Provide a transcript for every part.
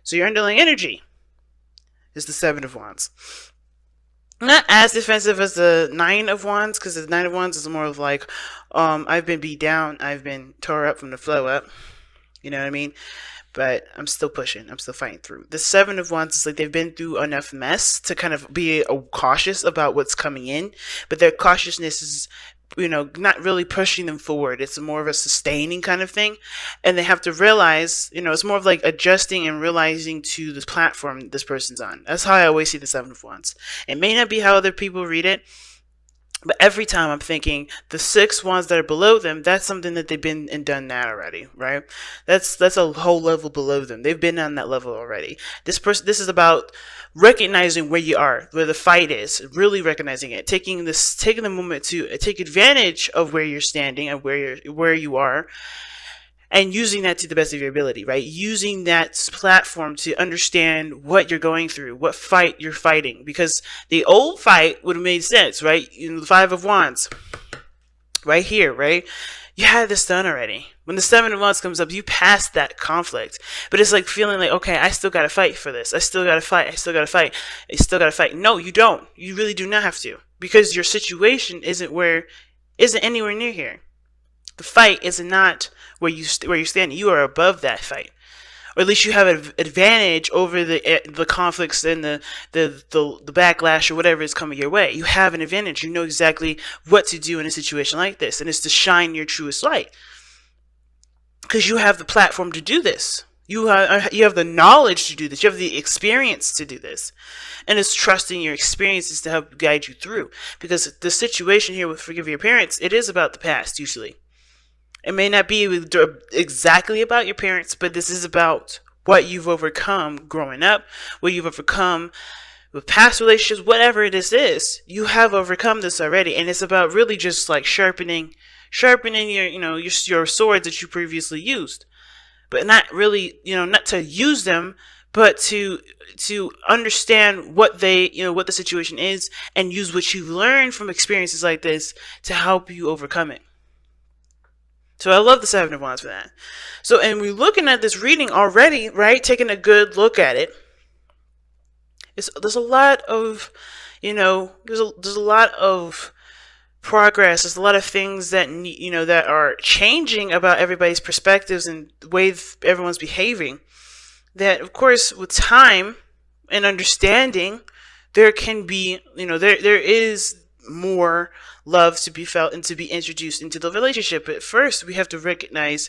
So your underlying energy is the Seven of Wands. Not as defensive as the Nine of Wands, because the Nine of Wands is more of like, I've been beat down, I've been tore up from the flow up. You know what I mean? But I'm still pushing. I'm still fighting through. The Seven of Wands is like they've been through enough mess to kind of be cautious about what's coming in, but their cautiousness is, not really pushing them forward. It's more of a sustaining kind of thing, and they have to realize, it's more of like adjusting and realizing to this platform this person's on. That's how I always see the Seven of Wands. It may not be how other people read it, but every time I'm thinking the six ones that are below them, that's something that they've been and done that already, right? That's a whole level below them. They've been on that level already. This is about recognizing where you are, where the fight is, really recognizing it, taking the moment to take advantage of where you're standing and where you are, and using that to the best of your ability, right? Using that platform to understand what you're going through, what fight you're fighting. Because the old fight would have made sense, right? The Five of Wands, right here, right? You had this done already. When the Seven of Wands comes up, you passed that conflict. But it's like feeling like, okay, I still gotta fight for this. I still gotta fight. I still gotta fight. I still gotta fight. No, you don't. You really do not have to. Because your situation isn't anywhere near here. The fight is not where you stand. You are above that fight, or at least you have an advantage over the conflicts and the backlash or whatever is coming your way. You have an advantage. You know exactly what to do in a situation like this, and it's to shine your truest light, because you have the platform to do this. You have the knowledge to do this. You have the experience to do this. And it's trusting your experiences to help guide you through. Because the situation here with Forgive Your Parents, it is about the past usually. It may not be exactly about your parents, but this is about what you've overcome growing up, what you've overcome with past relationships, whatever it is. You have overcome this already, and it's about really just like sharpening your swords that you previously used, but not really, not to use them, but to understand what what the situation is, and use what you've learned from experiences like this to help you overcome it. So I love the Seven of Wands for that. So, and we're looking at this reading already, right? Taking a good look at it. There's a lot of, there's a lot of progress. There's a lot of things that, that are changing about everybody's perspectives and the way everyone's behaving. That, of course, with time and understanding, there can be, there is more love to be felt and to be introduced into the relationship. But first, we have to recognize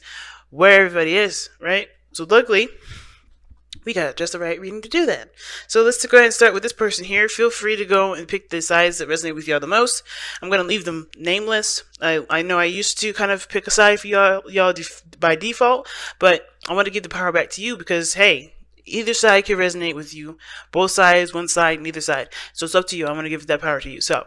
where everybody is, right? So luckily, we got just the right reading to do that. So let's go ahead and start with this person here. Feel free to go and pick the sides that resonate with y'all the most. I'm going to leave them nameless. I know I used to kind of pick a side for y'all by default, but I want to give the power back to you because, hey, either side can resonate with you. Both sides, one side, neither side. So it's up to you. I'm going to give that power to you. So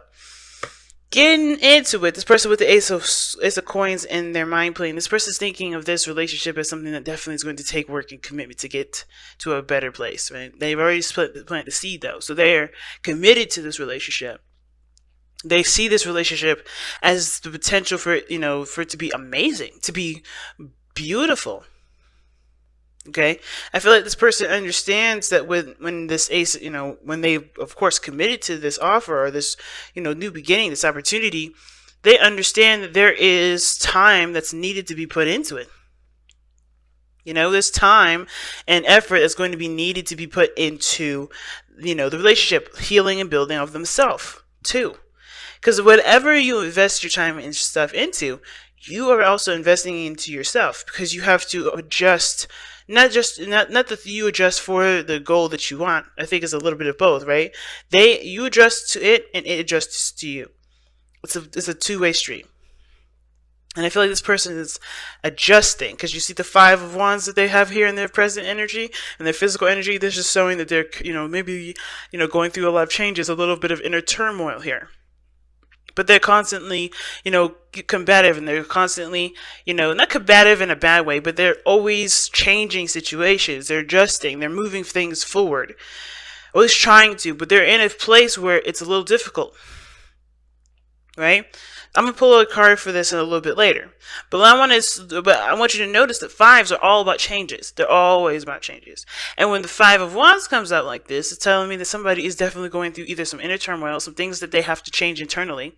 getting into it, this person with the Ace of Coins in their mind plane, this person's thinking of this relationship as something that definitely is going to take work and commitment to get to a better place. Right? They've already planted the seed, though, so they're committed to this relationship. They see this relationship as the potential for it, for it to be amazing, to be beautiful. Okay, I feel like this person understands that when this ace, when they, of course, committed to this offer or this, new beginning, this opportunity, they understand that there is time that's needed to be put into it. There's time and effort that's going to be needed to be put into, the relationship, healing and building of themselves too. Because whatever you invest your time and stuff into, you are also investing into yourself, because you have to adjust. Not that you adjust for the goal that you want. I think it's a little bit of both, right? You adjust to it, and it adjusts to you. It's a two-way street. And I feel like this person is adjusting, because you see the Five of Wands that they have here in their present energy and their physical energy. This is showing that they're, maybe, going through a lot of changes, a little bit of inner turmoil here. But they're constantly, combative, and they're constantly, not combative in a bad way, but they're always changing situations. They're adjusting. They're moving things forward. Always trying to, but they're in a place where it's a little difficult, right? I'm gonna pull a card for this in a little bit later, but I want you to notice that fives are all about changes. They're always about changes. And when the Five of Wands comes out like this, it's telling me that somebody is definitely going through either some inner turmoil, some things that they have to change internally,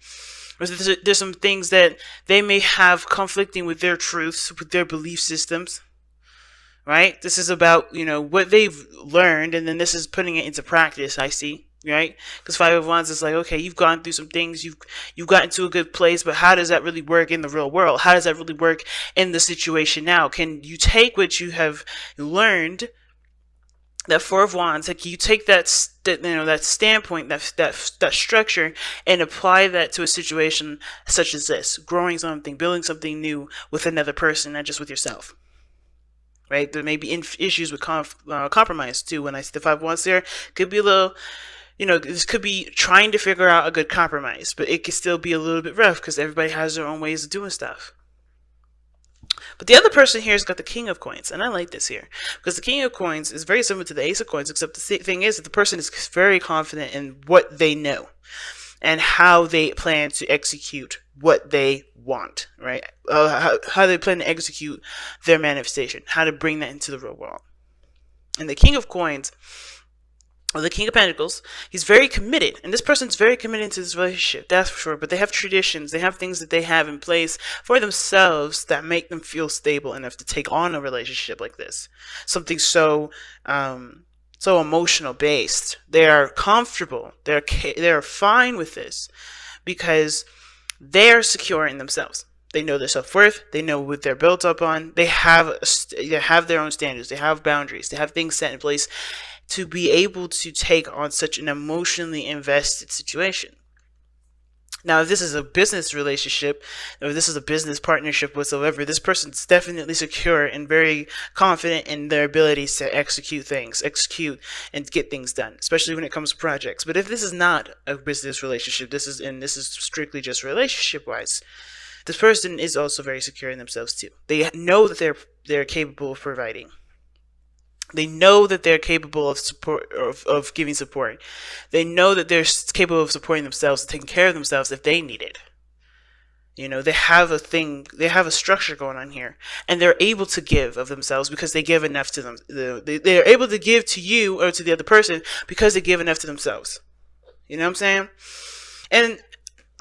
or there's some things that they may have conflicting with their truths, with their belief systems. Right? This is about, what they've learned, and then this is putting it into practice, I see. Right? Because Five of Wands is like, okay, you've gone through some things, you've gotten to a good place, but how does that really work in the real world? How does that really work in the situation now? Can you take what you have learned, that Four of Wands, like you take that standpoint, that structure, and apply that to a situation such as this, growing something, building something new with another person, not just with yourself. Right? There may be issues with compromise too. When I see the Five of Wands there, could be a little, this could be trying to figure out a good compromise, but it could still be a little bit rough because everybody has their own ways of doing stuff. But the other person here has got the King of Coins, and I like this here because the King of Coins is very similar to the Ace of Coins, except the thing is that the person is very confident in what they know and how they plan to execute what they want, right? How they plan to execute their manifestation, how to bring that into the real world. And the King of Coins, or the King of Pentacles, he's very committed, and this person's very committed to this relationship, that's for sure. But they have traditions, they have things that they have in place for themselves that make them feel stable enough to take on a relationship like this. Something so emotional based. They are comfortable. They're fine with this because they're secure in themselves. They know their self-worth. They know what they're built up on. They have their own standards. They have boundaries. They have things set in place to be able to take on such an emotionally invested situation. Now, if this is a business relationship, or this is a business partnership whatsoever, this person's definitely secure and very confident in their abilities to execute and get things done, especially when it comes to projects. But if this is not a business relationship, this is strictly just relationship-wise, this person is also very secure in themselves too. They know that they're capable of providing. They know that they're capable of support, of giving support. They know that they're capable of supporting themselves, taking care of themselves if they need it. They have a structure going on here, and they're able to give of themselves because they give enough to them. They're able to give to you or to the other person because they give enough to themselves. You know what I'm saying? And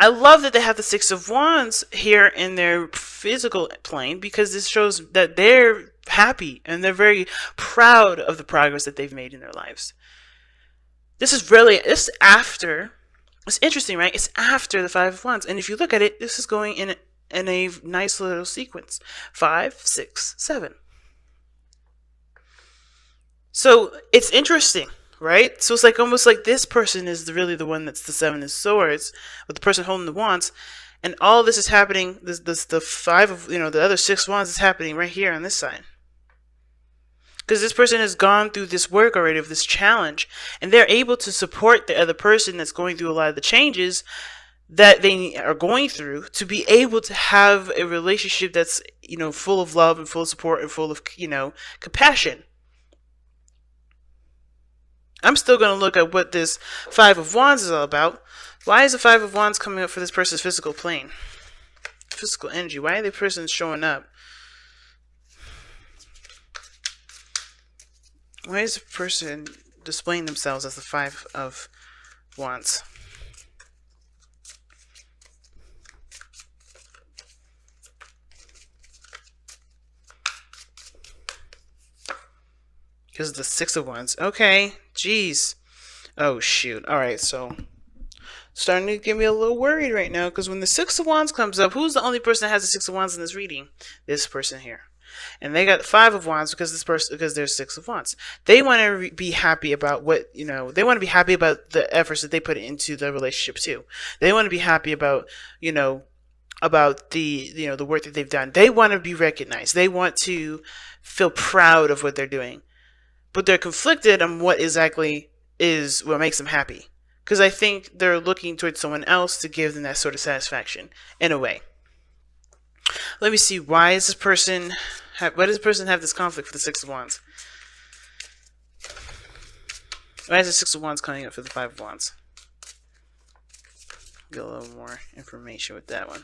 I love that they have the Six of Wands here in their physical plane because this shows that they're happy and they're very proud of the progress that they've made in their lives. It's after, it's interesting, right? It's after the Five of Wands. And if you look at it, this is going in a nice little sequence. 5, 6, 7. So it's interesting. Right? So it's like almost like this person is really the one that's the Seven of Swords, with the person holding the wands, and all this is happening. The five of the other 6 wands is happening right here on this side, because this person has gone through this work already of this challenge, and they're able to support the other person that's going through a lot of the changes that they are going through to be able to have a relationship that's full of love and full of support and full of compassion. I'm still going to look at what this Five of Wands is all about. Why is the Five of Wands coming up for this person's physical plane? Physical energy. Why are the persons showing up? Why is the person displaying themselves as the Five of Wands? Because of the Six of Wands. Okay. Jeez. Oh, shoot. Alright, so starting to get me a little worried right now, because when the Six of Wands comes up, who's the only person that has the Six of Wands in this reading? This person here. And they got the Five of Wands because there's Six of Wands. They want to be happy about they want to be happy about the efforts that they put into the relationship too. They want to be happy about, about the work that they've done. They want to be recognized. They want to feel proud of what they're doing. But they're conflicted on what exactly is what makes them happy. Because I think they're looking towards someone else to give them that sort of satisfaction, in a way. Let me see, why does this person have this conflict for the Six of Wands? Why is the Six of Wands coming up for the Five of Wands? get a little more information with that one.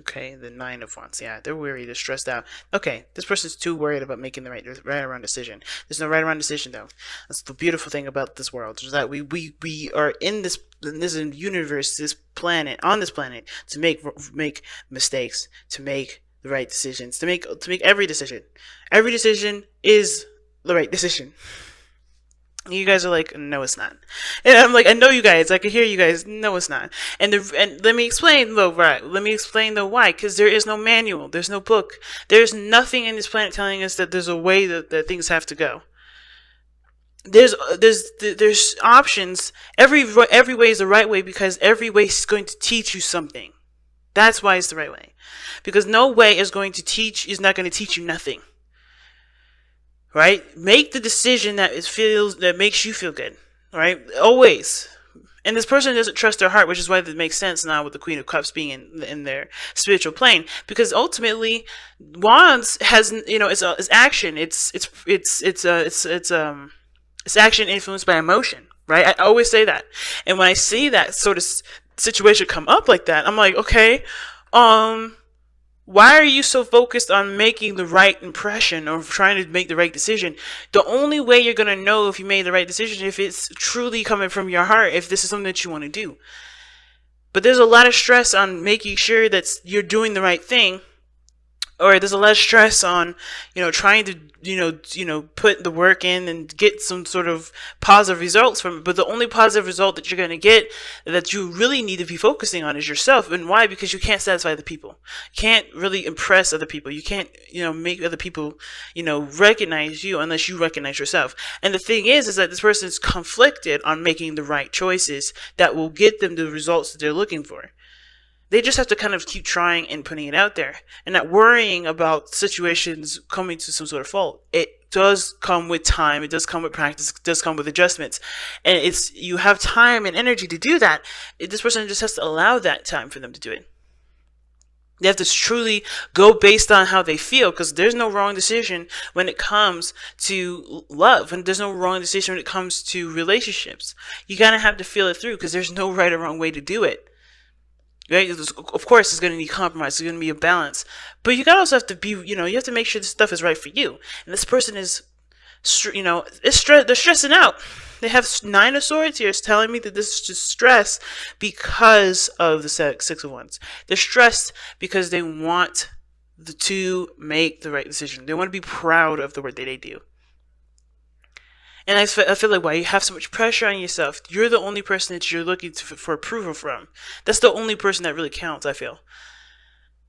Okay, the Nine of Wands. Yeah, they're weary, they're stressed out. Okay, this person's too worried about making the right around decision. There's no right around decision though. That's the beautiful thing about this world, is that we are in this universe, this planet, on this planet, to make mistakes, to make the right decisions, to make every decision. Every decision is the right decision. You guys are like, no, it's not. And I'm like, I know you guys. I can hear you guys. No, it's not. And let me explain though. Right? Let me explain though why. Because there is no manual. There's no book. There's nothing in this planet telling us that there's a way that things have to go. There's options. Every way is the right way, because every way is going to teach you something. That's why it's the right way. Because no way is not going to teach you nothing. Right? Make the decision that makes you feel good. Right? Always. And this person doesn't trust their heart, which is why it makes sense now with the Queen of Cups being in their spiritual plane. Because ultimately, Wands has, it's action. It's action influenced by emotion. Right? I always say that. And when I see that sort of situation come up like that, I'm like, okay, why are you so focused on making the right impression or trying to make the right decision? The only way you're going to know if you made the right decision if it's truly coming from your heart, if this is something that you want to do. But there's a lot of stress on making sure that you're doing the right thing. Or there's a lot of stress on, trying to, put the work in and get some sort of positive results from it. But the only positive result that you're going to get, that you really need to be focusing on, is yourself. And why? Because you can't satisfy other people. You can't really impress other people. You can't, make other people, recognize you unless you recognize yourself. And the thing is that this person is conflicted on making the right choices that will get them the results that they're looking for. They just have to kind of keep trying and putting it out there and not worrying about situations coming to some sort of fault. It does come with time. It does come with practice. It does come with adjustments. And you have time and energy to do that. This person just has to allow that time for them to do it. They have to truly go based on how they feel, because there's no wrong decision when it comes to love, and there's no wrong decision when it comes to relationships. You gotta have to feel it through, because there's no right or wrong way to do it. Right? Of course, it's going to need compromise. There's going to be a balance. But you also have to be, you have to make sure this stuff is right for you. And this person is, they're stressing out. They have Nine of Swords here. It's telling me that this is just stress because of the Six of Wands. They're stressed because they want to make the right decision. They want to be proud of the work that they do. And I feel like, why you have so much pressure on yourself? You're the only person that you're looking for approval from. That's the only person that really counts, I feel.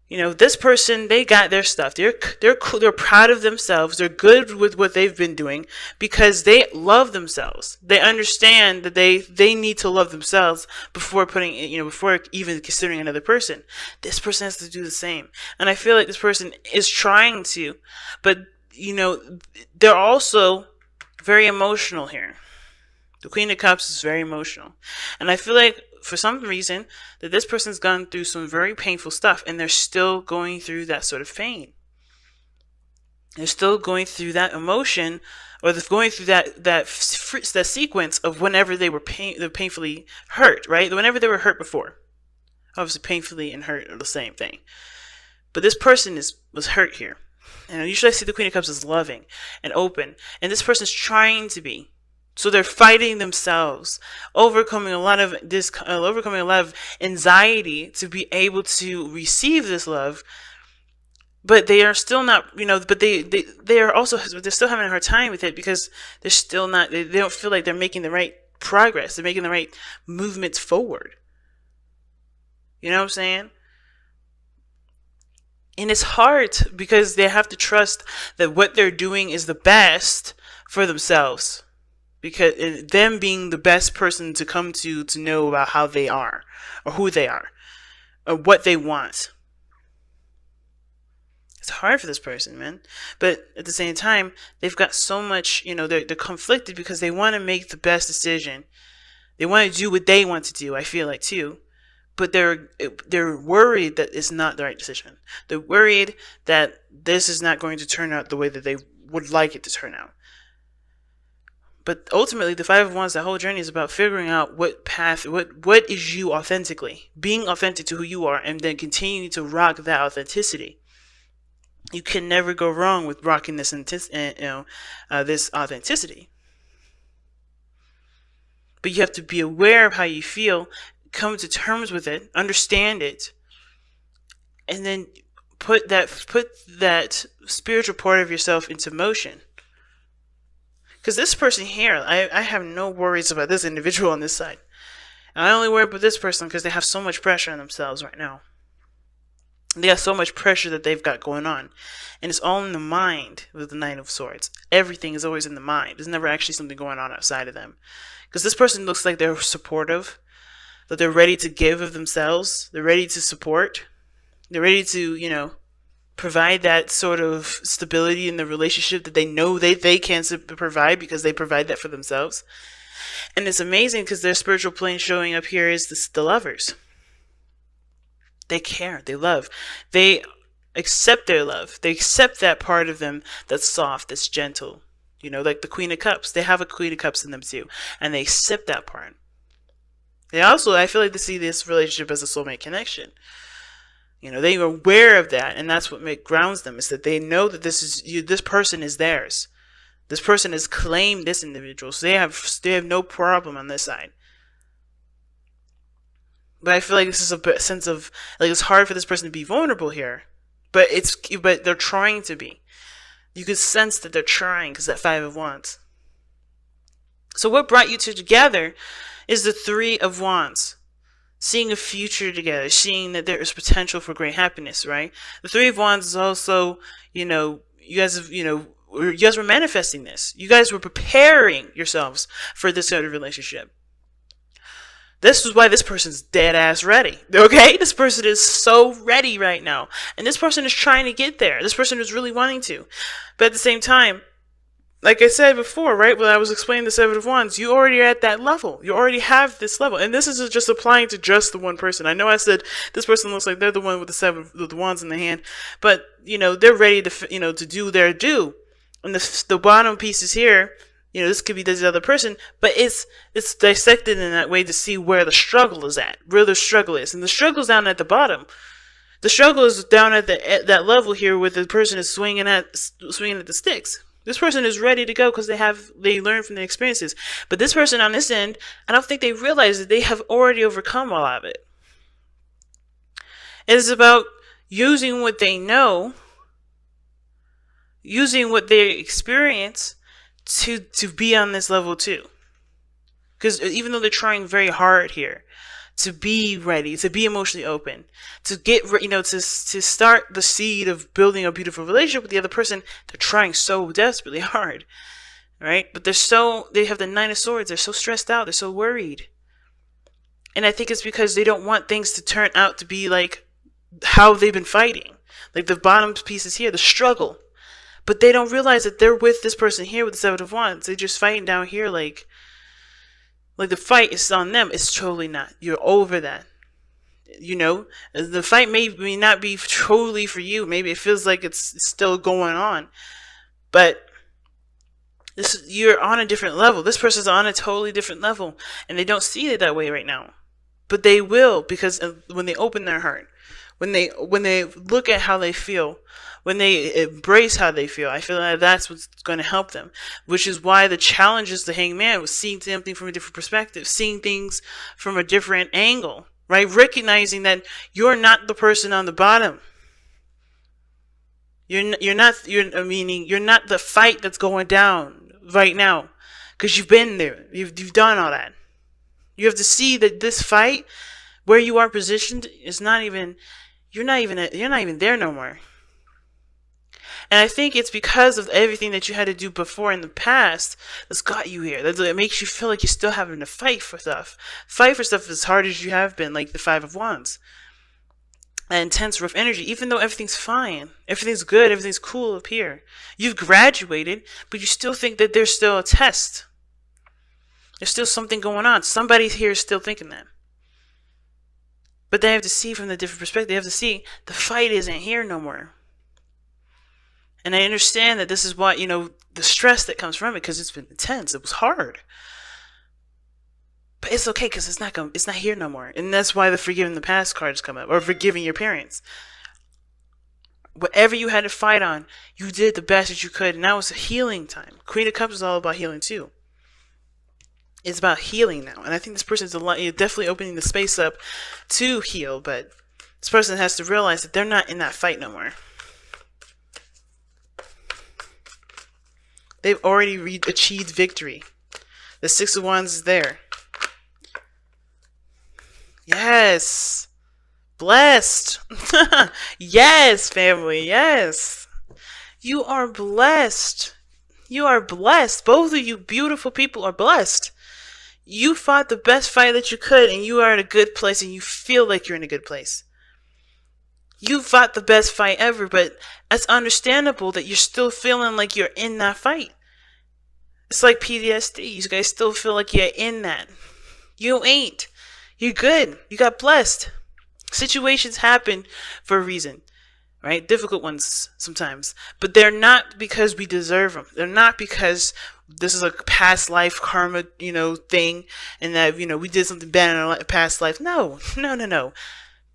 This person, they got their stuff. They're proud of themselves. They're good with what they've been doing because they love themselves. They understand that they need to love themselves before before even considering another person. This person has to do the same. And I feel like this person is trying to, but they're also very emotional here. The Queen of Cups is very emotional. And I feel like for some reason that this person's gone through some very painful stuff, and they're still going through that sort of pain. They're still going through that emotion, or they're going through that sequence of whenever they were painfully hurt, right? Whenever they were hurt before. Obviously, painfully and hurt are the same thing. But this person was hurt here. And usually I see the Queen of Cups as loving and open. And this person's trying to be. So they're fighting themselves, overcoming a lot of anxiety to be able to receive this love. But they are still not, but they're still having a hard time with it, because they're still not, they don't feel like they're making the right progress. They're making the right movements forward. You know what I'm saying? And it's hard because they have to trust that what they're doing is the best for themselves. Because them being the best person to come to know about how they are, or who they are, or what they want. It's hard for this person, man. But at the same time, they've got so much, they're conflicted because they want to make the best decision. They want to do what they want to do, I feel like, too. but they're worried that it's not the right decision. They're worried that this is not going to turn out the way that they would like it to turn out. But ultimately, the Five of Wands, the whole journey is about figuring out what path, what is you authentically, being authentic to who you are, and then continuing to rock that authenticity. You can never go wrong with rocking this this authenticity. But you have to be aware of how you feel, come to terms with it, understand it, and then put that spiritual part of yourself into motion. Because this person here, I have no worries about this individual on this side. And I only worry about this person because they have so much pressure on themselves right now. They have so much pressure that they've got going on. And it's all in the mind with the Nine of Swords. Everything is always in the mind. There's never actually something going on outside of them. Because this person looks like they're supportive, that they're ready to give of themselves, they're ready to support, they're ready to, provide that sort of stability in the relationship that they know they can provide because they provide that for themselves. And it's amazing because their spiritual plane showing up here is the Lovers. They care, they love, they accept their love, they accept that part of them that's soft, that's gentle. Like the Queen of Cups. They have a Queen of Cups in them too. And they accept that part. They also, I feel like they see this relationship as a soulmate connection. They are aware of that. And that's what grounds them, is that they know that this person is theirs. This person has claimed this individual. So they have no problem on this side. But I feel like this is a sense of, like, it's hard for this person to be vulnerable here. But they're trying to be. You can sense that they're trying because that Five of Wands. So what brought you two together is the Three of Wands. Seeing a future together, seeing that there is potential for great happiness, right? The Three of Wands is also, you guys were manifesting this. You guys were preparing yourselves for this sort of relationship. This is why this person's dead ass ready. Okay? This person is so ready right now. And this person is trying to get there. This person is really wanting to. But at the same time, like I said before, right, when I was explaining the Seven of Wands, you already are at that level. You already have this level. And this is just applying to just the one person. I know I said this person looks like they're the one with the Wands in the hand. But, they're ready to, to do their due. And the bottom pieces here, this could be this other person, but it's dissected in that way to see where the struggle is at, where the struggle is. And the struggle is down at the bottom. The struggle is down at that level here where the person is swinging at the sticks. This person is ready to go because they learned from their experiences. But this person on this end, I don't think they realize that they have already overcome a lot of it. It is about using what they know, using what they experience, to be on this level too. Because even though they're trying very hard here to be ready, to be emotionally open, to get, to start the seed of building a beautiful relationship with the other person, they're trying so desperately hard, right? But they have the Nine of Swords. They're so stressed out. They're so worried. And I think it's because they don't want things to turn out to be like how they've been fighting. Like the bottom pieces here, the struggle. But they don't realize that they're with this person here with the Seven of Wands. They're just fighting down here like the fight is on them. It's totally not. You're over that. The fight may not be totally for you. Maybe it feels like it's still going on. But you're on a different level. This person's on a totally different level. And they don't see it that way right now. But they will, because when they open their heart, when they look at how they feel, when they embrace how they feel, I feel like that's what's going to help them. Which is why the challenge is the Hangman, was seeing something from a different perspective, seeing things from a different angle, right? Recognizing that you're not the person on the bottom. You're not the fight that's going down right now, because you've been there. You've done all that. You have to see that this fight, where you are positioned, is not even. You're not even there no more. And I think it's because of everything that you had to do before in the past that's got you here. That makes you feel like you're still having to fight for stuff. Fight for stuff as hard as you have been, like the Five of Wands. That intense, rough energy, even though everything's fine. Everything's good, everything's cool up here. You've graduated, but you still think that there's still a test. There's still something going on. Somebody here is still thinking that. But they have to see from the different perspective. They have to see the fight isn't here no more. And I understand that this is what, the stress that comes from it, because it's been intense. It was hard. But it's okay, because it's not here no more. And that's why the forgiving the past cards come up, or forgiving your parents. Whatever you had to fight on, you did the best that you could, and now it's a healing time. Queen of Cups is all about healing too. It's about healing now, and I think this person is definitely opening the space up to heal, but this person has to realize that they're not in that fight no more. They've already achieved victory. The Six of Wands is there. Yes. Blessed. Yes, family. Yes. You are blessed. You are blessed. Both of you beautiful people are blessed. You fought the best fight that you could, and you are in a good place, and you feel like you're in a good place. You fought the best fight ever, but it's understandable that you're still feeling like you're in that fight. It's like PTSD. You guys still feel like you're in that. You ain't. You're good. You got blessed. Situations happen for a reason, right? Difficult ones sometimes. But they're not because we deserve them. They're not because this is a past life karma, thing, and that, we did something bad in our past life. No.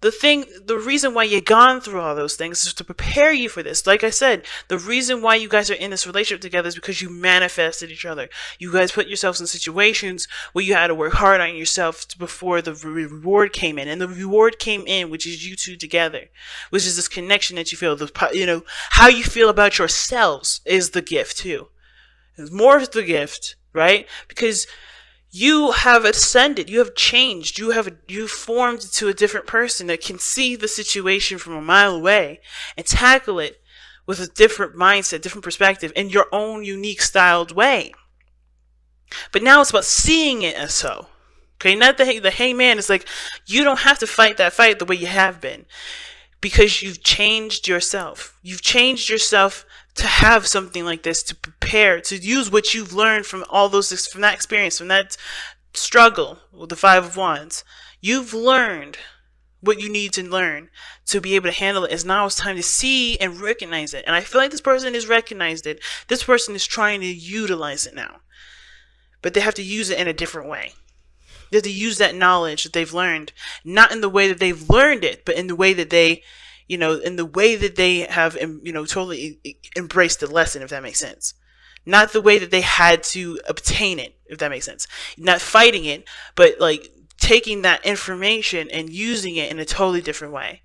The reason why you've gone through all those things is to prepare you for this. Like I said, the reason why you guys are in this relationship together is because you manifested each other. You guys put yourselves in situations where you had to work hard on yourself before the reward came in. And the reward came in, which is you two together, which is this connection that you feel. How you feel about yourselves is the gift too. It's more of the gift, right? Because you have ascended, you have changed, you've formed into a different person that can see the situation from a mile away and tackle it with a different mindset, different perspective, in your own unique styled way. But now it's about seeing it as so. Okay, not the hangman is like, you don't have to fight that fight the way you have been, because you've changed yourself. You've changed yourself to have something like this, to prepare, to use what you've learned from all those, from that experience, from that struggle with the Five of Wands. You've learned what you need to learn to be able to handle it. As now it's time to see and recognize it. And I feel like this person has recognized it. This person is trying to utilize it now. But they have to use it in a different way. They have to use that knowledge that they've learned, not in the way that they've learned it, but in the way that they in the way that they have, totally embraced the lesson, if that makes sense. Not the way that they had to obtain it, if that makes sense. Not fighting it, but like taking that information and using it in a totally different way.